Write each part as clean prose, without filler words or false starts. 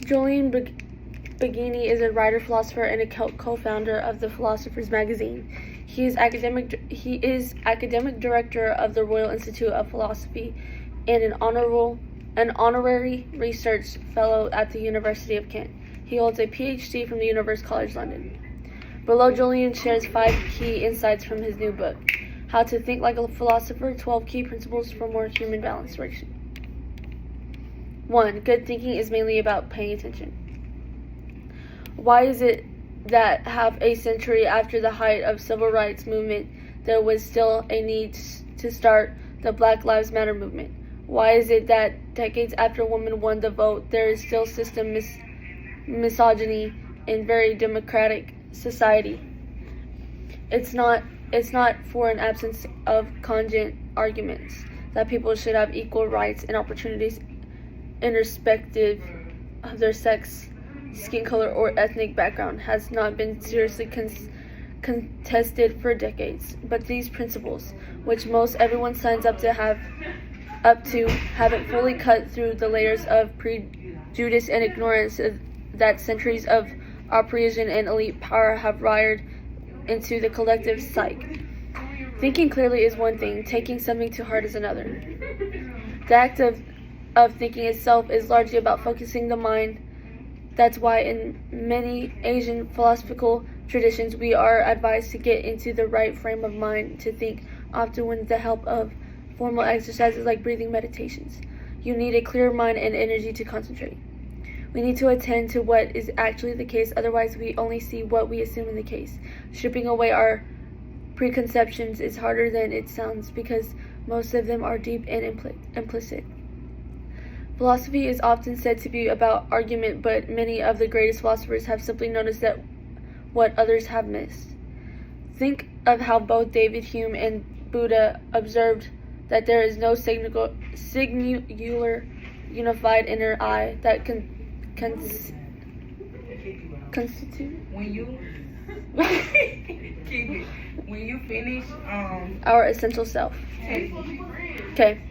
Julian Baggini is a writer, philosopher, and a co-founder of the Philosophers Magazine. He is academic director of the Royal Institute of Philosophy and an honorary research fellow at the University of Kent. He holds a PhD from the University College London. Below, Julian shares 5 key insights from his new book, How to Think Like a Philosopher, 12 Key Principles for More Human Balance. 1. Good thinking is mainly about paying attention. Why is it that half a century after the height of civil rights movement, there was still a need to start the Black Lives Matter movement? Why is it that decades after women won the vote, there is still system misogyny in very democratic society? It's not for an absence of cogent arguments that people should have equal rights and opportunities irrespective of their sex, skin color, or ethnic background has not been seriously contested for decades. But these principles, which most everyone signs up to haven't fully cut through the layers of prejudice and ignorance that centuries of oppression and elite power have wired into the collective psyche. Thinking clearly is one thing, taking something to heart is another. The act of thinking itself is largely about focusing the mind. That's why in many Asian philosophical traditions we are advised to get into the right frame of mind to think, often with the help of formal exercises like breathing meditations. You need a clear mind and energy to concentrate. We need to attend to what is actually the case, otherwise we only see what we assume in the case. Stripping away our preconceptions is harder than it sounds because most of them are deep and implicit. Philosophy is often said to be about argument, but many of the greatest philosophers have simply noticed that what others have missed. Think of how both David Hume and Buddha observed that there is no singular unified inner I that constitute when you finish our essential self. Okay.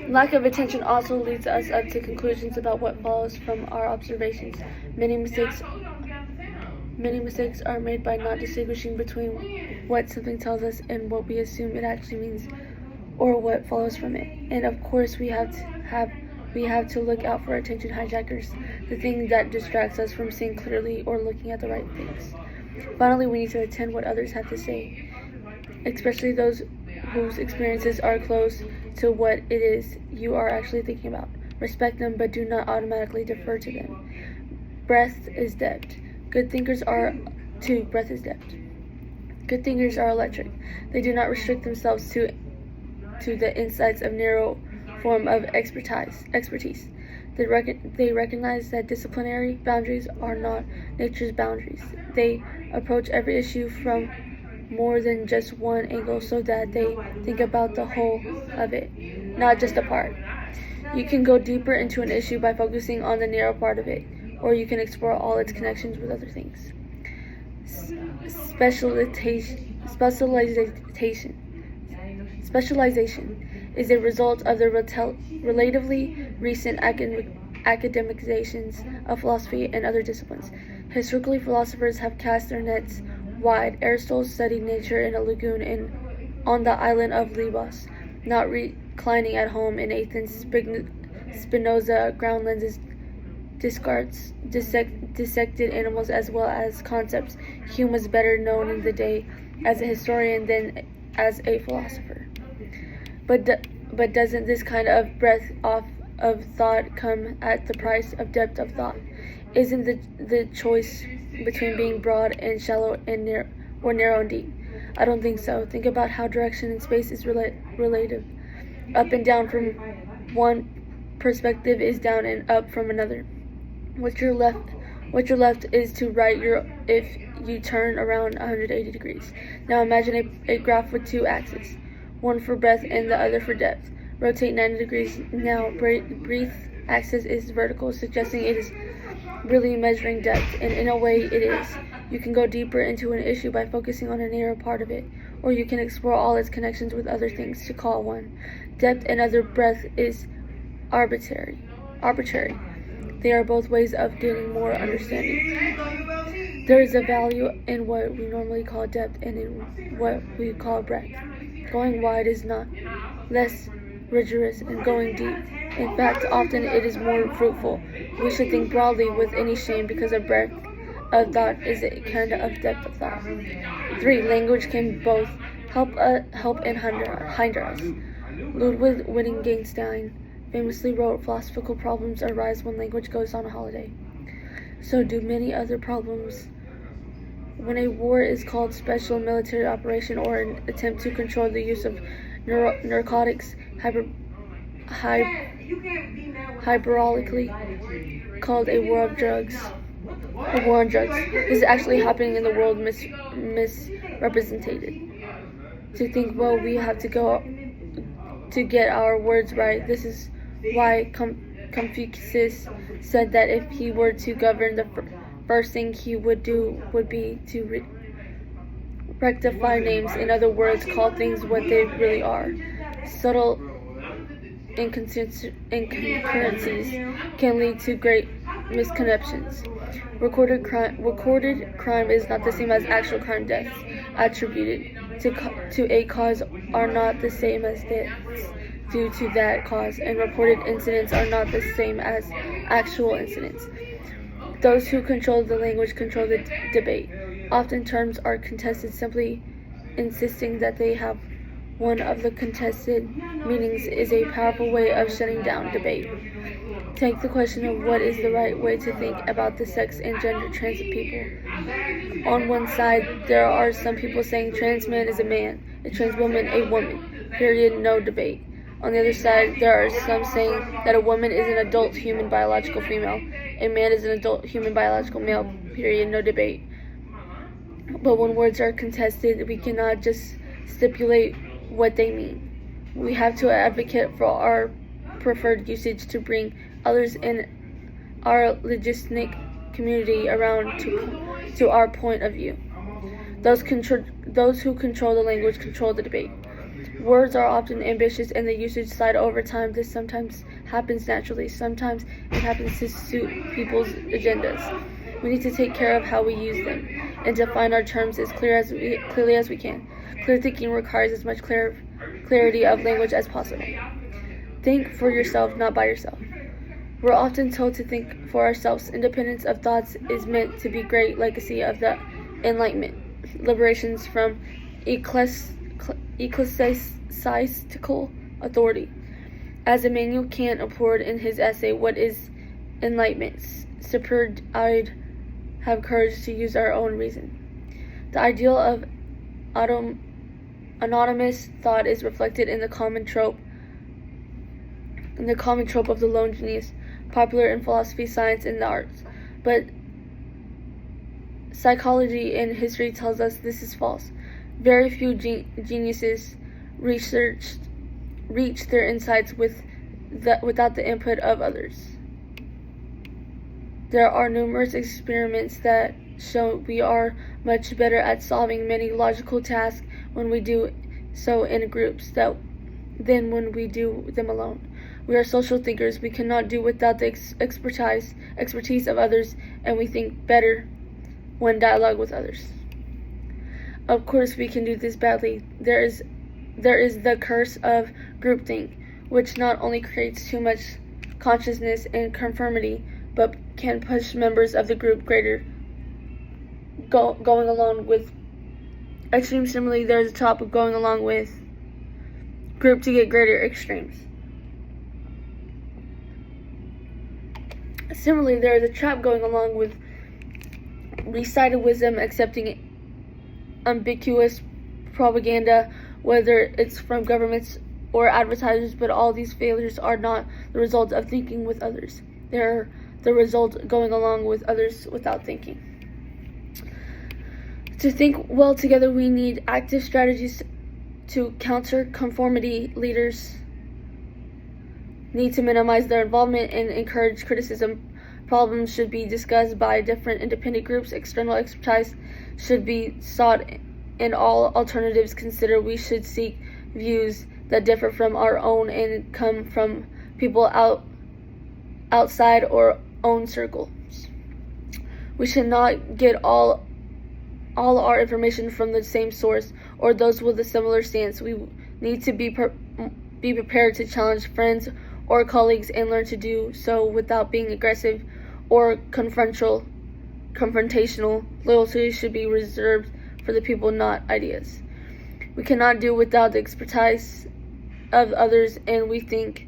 Lack of attention also leads us up to conclusions about what follows from our observations. Many mistakes are made by not distinguishing between what something tells us and what we assume it actually means, or what follows from it. And of course, we have to look out for attention hijackers, the thing that distracts us from seeing clearly or looking at the right things. Finally, we need to attend what others have to say, especially those whose experiences are close to what it is you are actually thinking about. Respect them, but do not automatically defer to them. Breadth is depth. Good thinkers are breadth is depth. Good thinkers are electric. They do not restrict themselves to the insights of narrow form of expertise. They recognize that disciplinary boundaries are not nature's boundaries. They approach every issue from more than just one angle so that they think about the whole of it, not just a part. You can go deeper into an issue by focusing on the narrow part of it, or you can explore all its connections with other things. Specialization is a result of the relatively recent academizations of philosophy and other disciplines. Historically, philosophers have cast their nets wide. Aristotle studied nature in a lagoon on the island of Lesbos, not reclining at home in Athens. Spinoza ground lenses dissected animals as well as concepts. Hume was better known in the day as a historian than as a philosopher. But doesn't this kind of breadth of thought come at the price of depth of thought? Isn't the choice between being broad and shallow and narrow and deep? I don't think so. Think about how direction in space is relative. Up and down from one perspective is down and up from another. What your left is to right if you turn around 180 degrees. Now imagine a graph with 2 axes, one for breadth and the other for depth. Rotate 90 degrees. Now breadth axis is vertical, suggesting it is really measuring depth, and in a way it is. You can go deeper into an issue by focusing on a narrow part of it, or you can explore all its connections with other things to call one. Depth and other breadth is arbitrary. arbitrary. They are both ways of getting more understanding. There is a value in what we normally call depth and in what we call breadth. Going wide is not less rigorous than going deep. In fact, often it is more fruitful. We should think broadly with any shame because a breadth of thought is a kind of depth of thought. 3. Language can both help and hinder us. Ludwig Wittgenstein famously wrote, "Philosophical problems arise when language goes on a holiday." So do many other problems. When a war is called special military operation or an attempt to control the use of narcotics, hyperbolically called a war on drugs. This is actually happening in the world misrepresented. To think, well, we have to go to get our words right. This is why Confucius said that if he were to govern, the first thing he would do would be to rectify names. In other words, call things what they really are. Subtle inconcurrencies can lead to great misconceptions. Recorded crime is not the same as actual crime. Deaths attributed to a cause are not the same as deaths due to that cause, and reported incidents are not the same as actual incidents. Those who control the language control the debate. Often terms are contested. Simply insisting that they have one of the contested meanings is a powerful way of shutting down debate. Take the question of what is the right way to think about the sex and gender trans people. On one side, there are some people saying trans man is a man, a trans woman a woman, period, no debate. On the other side, there are some saying that a woman is an adult human biological female, a man is an adult human biological male, period, no debate. But when words are contested, we cannot just stipulate what they mean. We have to advocate for our preferred usage to bring others in our linguistic community around to our point of view. Those who control the language control the debate. Words are often ambitious and the usage slide over time. This sometimes happens naturally. Sometimes it happens to suit people's agendas. We need to take care of how we use them and define our terms as clearly as we can. Clear thinking requires as much clarity of language as possible. Think for yourself, not by yourself. We're often told to think for ourselves. Independence of thoughts is meant to be a great legacy of the Enlightenment. Liberations from ecclesiastical authority. As Immanuel Kant reported in his essay, "What is Enlightenment?" I'd have courage to use our own reason. The ideal of anonymous thought is reflected in the common trope of the lone genius, popular in philosophy, science, and the arts. But psychology and history tells us this is false. Very few geniuses reach their insights without the input of others. There are numerous experiments that show we are much better at solving many logical tasks when we do so in groups than when we do them alone. We are social thinkers. We cannot do without the expertise of others, and we think better when dialogue with others. Of course, we can do this badly. There is the curse of groupthink, which not only creates too much consciousness and conformity, but can push members of the group going along with extremes. Similarly, there is a top of going along with group to get greater extremes. Similarly, there is a trap going along with recited wisdom, accepting ambiguous propaganda, whether it's from governments or advertisers, but all these failures are not the result of thinking with others. They're the result of going along with others without thinking. To think well together, we need active strategies to counter conformity. Leaders need to minimize their involvement and encourage criticism. Problems should be discussed by different independent groups. External expertise should be sought and all alternatives considered. We should seek views that differ from our own and come from people outside our own circles. We should not get all our information from the same source or those with a similar stance. We need to be prepared to challenge friends or colleagues and learn to do so without being aggressive or confrontational. Loyalty should be reserved for the people, not ideas. We cannot do without the expertise of others, and we think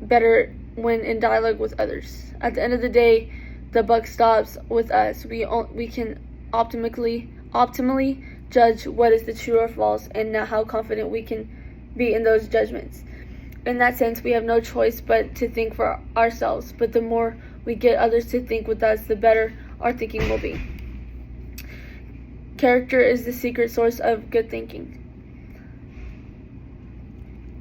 better when in dialogue with others. At the end of the day, the buck stops with us. We can optimally judge what is the true or false, and now how confident we can be in those judgments. In that sense, we have no choice but to think for ourselves. But the more we get others to think with us, the better our thinking will be. Character is the secret source of good thinking.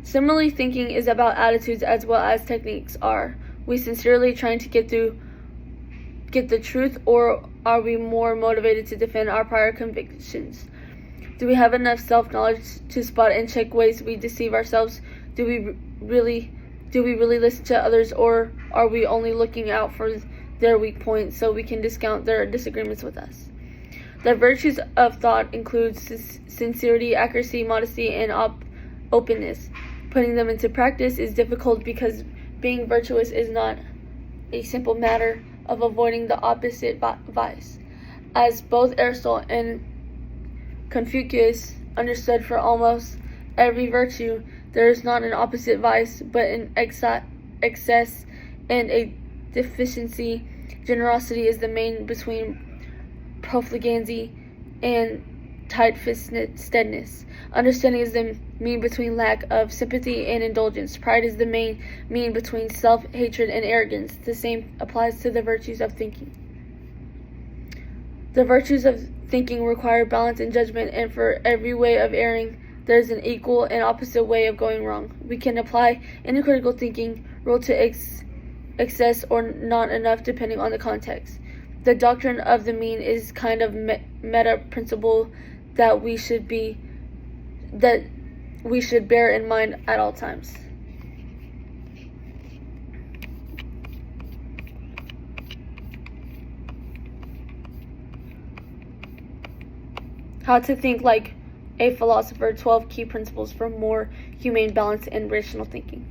Similarly, thinking is about attitudes as well as techniques. Are we sincerely trying to get the truth, or are we more motivated to defend our prior convictions? Do we have enough self-knowledge to spot and check ways we deceive ourselves? Do we really listen to others, or are we only looking out for their weak points so we can discount their disagreements with us? The virtues of thought include sincerity, accuracy, modesty, and openness. Putting them into practice is difficult because being virtuous is not a simple matter of avoiding the opposite vice. As both Aristotle and Confucius understood, for almost every virtue there is not an opposite vice, but an excess and a deficiency. Generosity is the mean between profligacy and tight-fistedness. Understanding is the mean between lack of sympathy and indulgence. Pride is the mean between self-hatred and arrogance. The same applies to the virtues of thinking. The virtues of thinking require balance and judgment, and for every way of erring, there is an equal and opposite way of going wrong. We can apply any critical thinking rule to excess or not enough depending on the context. The doctrine of the mean is kind of meta principle that we should bear in mind at all times. How to think like a philosopher, 12 key principles for more humane balance and rational thinking.